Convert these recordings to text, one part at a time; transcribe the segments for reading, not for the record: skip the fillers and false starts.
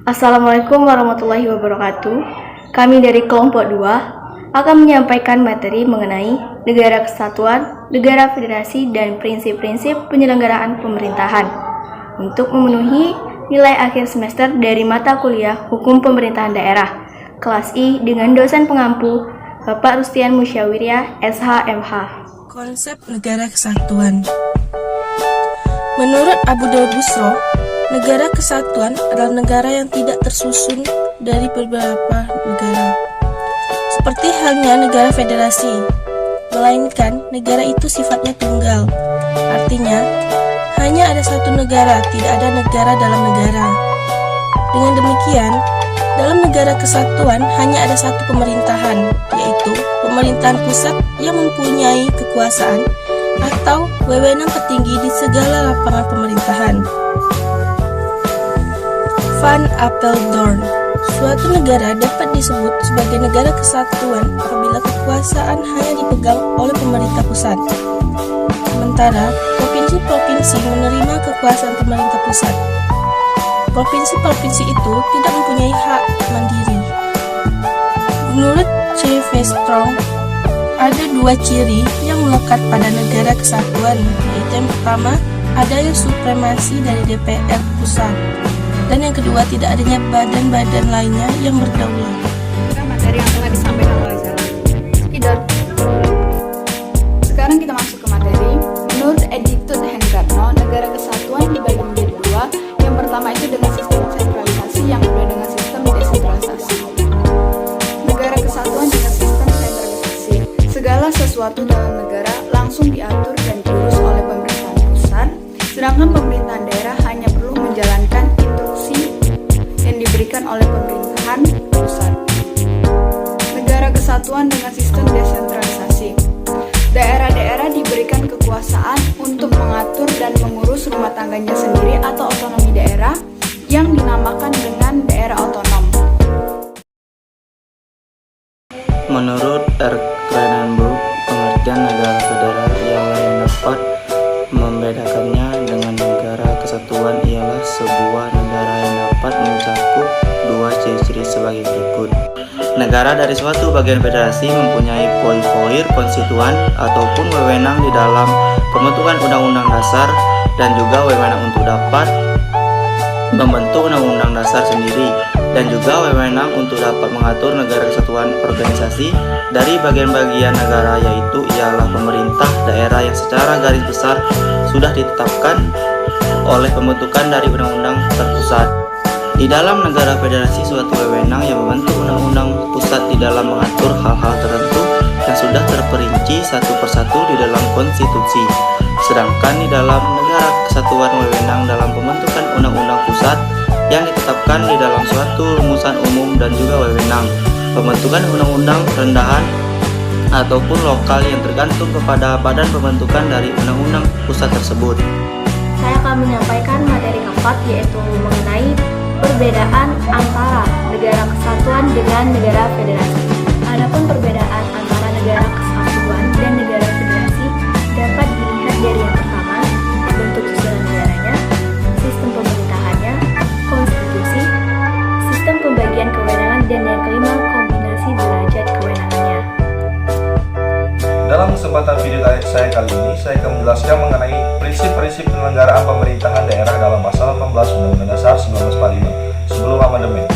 Assalamualaikum warahmatullahi wabarakatuh. Kami dari kelompok 2 akan menyampaikan materi mengenai negara kesatuan, negara federasi, dan prinsip-prinsip penyelenggaraan pemerintahan untuk memenuhi nilai akhir semester dari mata kuliah Hukum Pemerintahan Daerah kelas I dengan dosen pengampu Bapak Rustian Musyawirya, SH.MH. Konsep negara kesatuan. Menurut Abu Daud Busro, negara kesatuan adalah negara yang tidak tersusun dari beberapa negara, seperti halnya negara federasi, melainkan negara itu sifatnya tunggal. Artinya, hanya ada satu negara, tidak ada negara dalam negara. Dengan demikian, dalam negara kesatuan hanya ada satu pemerintahan, yaitu pemerintahan pusat yang mempunyai kekuasaan atau wewenang tertinggi di segala lapangan pemerintahan. Van Apeldoorn, suatu negara dapat disebut sebagai negara kesatuan apabila kekuasaan hanya dipegang oleh pemerintah pusat, sementara provinsi-provinsi menerima kekuasaan pemerintah pusat. Provinsi-provinsi itu tidak mempunyai hak mandiri. Menurut C. V. Strong, ada dua ciri yang melekat pada negara kesatuan, yaitu yang pertama, adanya supremasi dari DPR pusat, dan yang kedua, tidak adanya badan-badan lainnya yang berdaulat. Materi yang telah disampaikan oleh Zara. Sekitar. Sekarang kita masuk ke materi. Menurut Editud Hendratno, negara kesatuan dibagi menjadi dua. Yang pertama itu dengan sistem sentralisasi, yang kedua dengan sistem desentralisasi. Negara kesatuan dengan sistem sentralisasi. Segala sesuatu dalam negara langsung diatur dan diurus oleh pemerintahan pusat, sedangkan pemerintahan daerah hanya perlu menjalankan instruksi yang diberikan oleh pemerintahan pusat. Negara kesatuan dengan sistem desentralisasi. Daerah-daerah diberikan kekuasaan untuk mengatur dan mengurus rumah tangganya sendiri atau otonomi daerah yang dinamakan dengan daerah otonom. Menurut R. Cronenberg, pengertian negara federal ialah yang dapat membedakannya dengan negara kesatuan ialah sebuah negara yang dapat mencakup dua ciri-ciri sebagai berikut. Negara dari suatu bagian federasi mempunyai poin-poin konstituen ataupun wewenang di dalam pembentukan undang-undang dasar dan juga wewenang untuk dapat membentuk undang-undang dasar sendiri, dan juga wewenang untuk dapat mengatur negara kesatuan organisasi dari bagian-bagian negara, yaitu ialah pemerintah daerah yang secara garis besar sudah ditetapkan oleh pembentukan dari undang-undang terpusat. Di dalam negara federasi, suatu wewenang yang membentuk undang-undang pusat di dalam mengatur hal-hal tertentu yang sudah terperinci satu persatu di dalam konstitusi. Sedangkan di dalam negara kesatuan, wewenang dalam pembentukan undang-undang pusat yang ditetapkan di dalam suatu rumusan umum dan juga wewenang pembentukan undang-undang rendahan ataupun lokal yang tergantung kepada badan pembentukan dari undang-undang pusat tersebut. Saya akan menyampaikan materi keempat, yaitu mengenai perbedaan antara negara kesatuan dengan negara federasi. Adapun perbedaan antara negara kesatuan dan negara federasi dapat dilihat dari yang pertama, bentuk susunan negaranya, sistem pemerintahannya, konstitusi, sistem pembagian kewenangan, dan yang kelima, kombinasi derajat kewenangannya. Dalam kesempatan video saya kali ini, saya akan menjelaskan mengenai prinsip-prinsip penyelenggaraan pemerintahan daerah dalam pasal 18 Undang-Undang Dasar 1945 sebelum amandemen.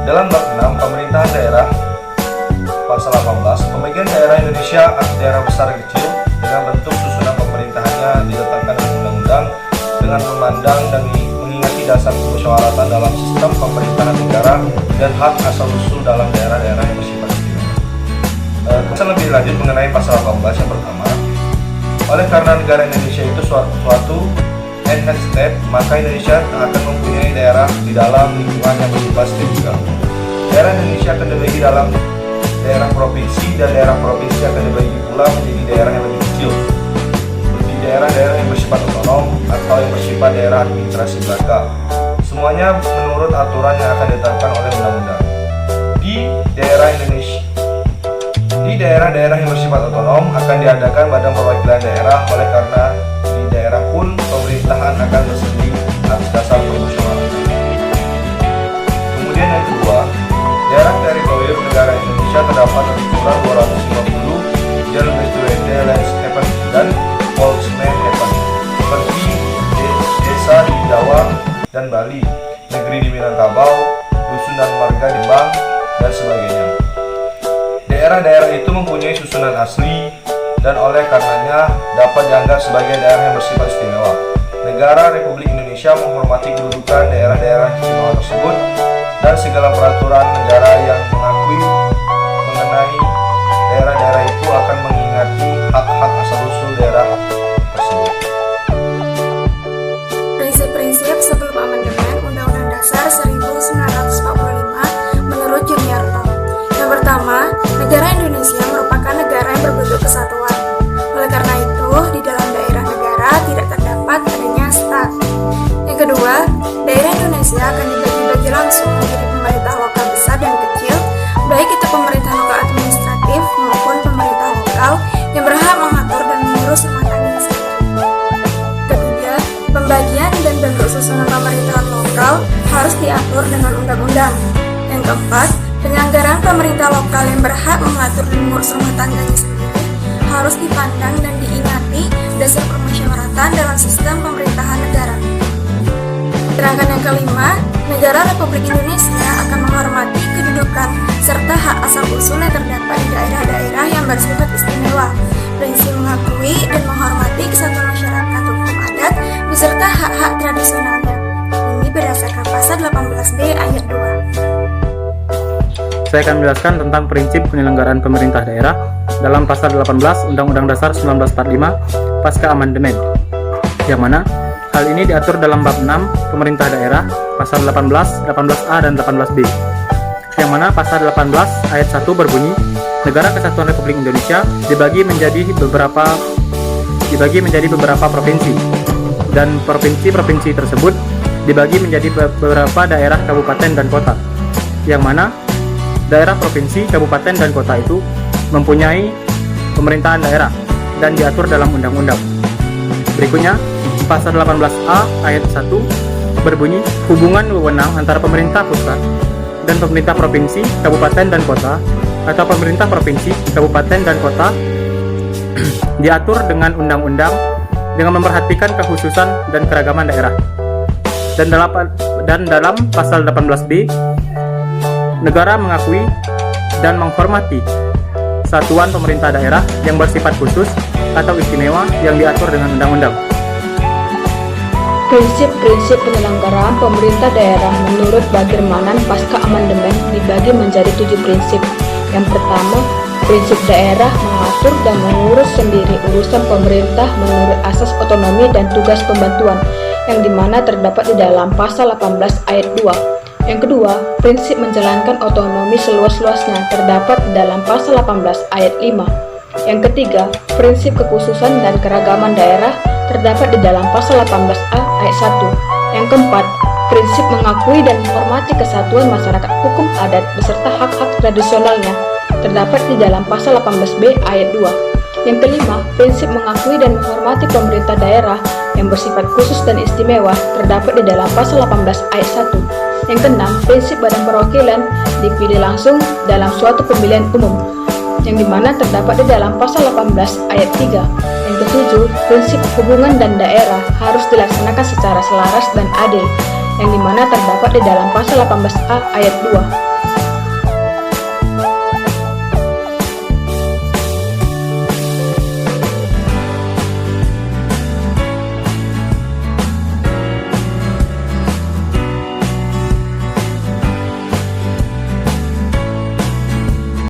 Dalam bab 6 pemerintahan daerah pasal 18, pembagian daerah Indonesia atas daerah besar dan kecil dengan bentuk susunan pemerintahannya diletakkan dalam undang-undang dengan memandang dan mengingati dasar kemusyawaratan dalam sistem pemerintahan negara dan hak asal-usul dalam daerah-daerah yang bersifat istimewa. Lebih lanjut mengenai pasal 18 yang pertama, oleh karena negara Indonesia itu suatu enhanced state, maka Indonesia akan mempunyai daerah di dalam lingkungan yang bersifat state juga. Daerah Indonesia akan dibagi dalam daerah provinsi, dan daerah provinsi akan dibagi pula menjadi daerah yang lebih kecil, seperti daerah-daerah yang bersifat otonom atau yang bersifat daerah administrasi belaka. Semuanya menurut aturan yang akan ditetapkan oleh undang-undang. Di daerah-daerah yang bersifat otonom akan diadakan badan perwakilan daerah, oleh karena di daerah pun pemerintahan akan bersendiri atas dasar permusyawaratan. Bali, negeri di Minangkabau, dusun dan marga di Bang, dan sebagainya. Daerah-daerah itu mempunyai susunan asli dan oleh karenanya dapat dianggap sebagai daerah yang bersifat istimewa. Negara Republik Indonesia menghormati kedudukan daerah-daerah istimewa tersebut dan segala peraturan negara yang mengakui mengenai daerah-daerah itu akan mengingati hak-hak asal-usul daerah tersebut. Prinsip-prinsip sebelum amandemen Undang-Undang Dasar 1945 menurut Juniarto. Yang pertama, negara Indonesia merupakan negara yang berbentuk kesatuan. Oleh karena itu, di dalam daerah negara tidak terdapat adanya stat. Yang kedua, daerah Indonesia akan dibagi-bagi langsung menjadi pemerintah lokal besar dan kecil, baik itu pemerintah lokal administratif maupun pemerintah lokal yang berhak mengatur dan mengurus rumah tangga sendiri. Ketiga, pembagian dan bentuk susunan pemerintahan lokal harus diatur dengan undang-undang. Yang keempat, penyelenggaraan pemerintah lokal yang berhak mengatur dan mengurus rumah tangganya sendiri harus dipandang dan diingati dasar permusyawaratan dalam sistem pemerintahan negara. Sedangkan yang kelima, negara Republik Indonesia akan menghormati kedudukan serta hak asal-usul yang terdapat di daerah-daerah yang bersifat istimewa, prinsip mengakui dan menghormati kesatuan masyarakat hukum adat beserta hak-hak tradisionalnya. Ini berdasarkan pasal 18B ayat 2. Saya akan menjelaskan tentang prinsip penyelenggaraan pemerintah daerah dalam pasal 18 Undang-Undang Dasar 1945 pasca amandemen, yang mana hal ini diatur dalam bab 6 pemerintah daerah pasal 18, 18A dan 18B, yang mana pasal 18 ayat 1 berbunyi, Negara Kesatuan Republik Indonesia dibagi menjadi beberapa provinsi, dan provinsi-provinsi tersebut dibagi menjadi beberapa daerah kabupaten dan kota, yang mana daerah provinsi, kabupaten, dan kota itu mempunyai pemerintahan daerah dan diatur dalam undang-undang. Berikutnya, pasal 18A ayat 1 berbunyi, hubungan wewenang antara pemerintah pusat dan pemerintah provinsi, kabupaten, dan kota atau pemerintah provinsi, kabupaten, dan kota diatur dengan undang-undang dengan memperhatikan kekhususan dan keragaman daerah. Dan dalam pasal 18B, negara mengakui dan menghormati satuan pemerintah daerah yang bersifat khusus atau istimewa yang diatur dengan undang-undang. Prinsip-prinsip penyelenggaraan pemerintah daerah menurut Bagirmanan pasca amandemen dibagi menjadi 7 prinsip. Yang pertama, prinsip daerah mengatur dan mengurus sendiri urusan pemerintah menurut asas otonomi dan tugas pembantuan, yang dimana terdapat di dalam pasal 18 ayat 2. Yang kedua, prinsip menjalankan otonomi seluas-luasnya terdapat di dalam pasal 18 ayat 5. Yang ketiga, prinsip kekhususan dan keragaman daerah terdapat di dalam pasal 18A ayat 1. Yang keempat, prinsip mengakui dan menghormati kesatuan masyarakat hukum adat beserta hak-hak tradisionalnya terdapat di dalam pasal 18B ayat 2. Yang kelima, prinsip mengakui dan menghormati pemerintah daerah yang bersifat khusus dan istimewa terdapat di dalam pasal 18 ayat 1. Yang keenam, prinsip badan perwakilan dipilih langsung dalam suatu pemilihan umum, yang dimana terdapat di dalam pasal 18 ayat 3. Yang ketujuh, prinsip hubungan dan daerah harus dilaksanakan secara selaras dan adil, yang dimana terdapat di dalam pasal 18A ayat 2.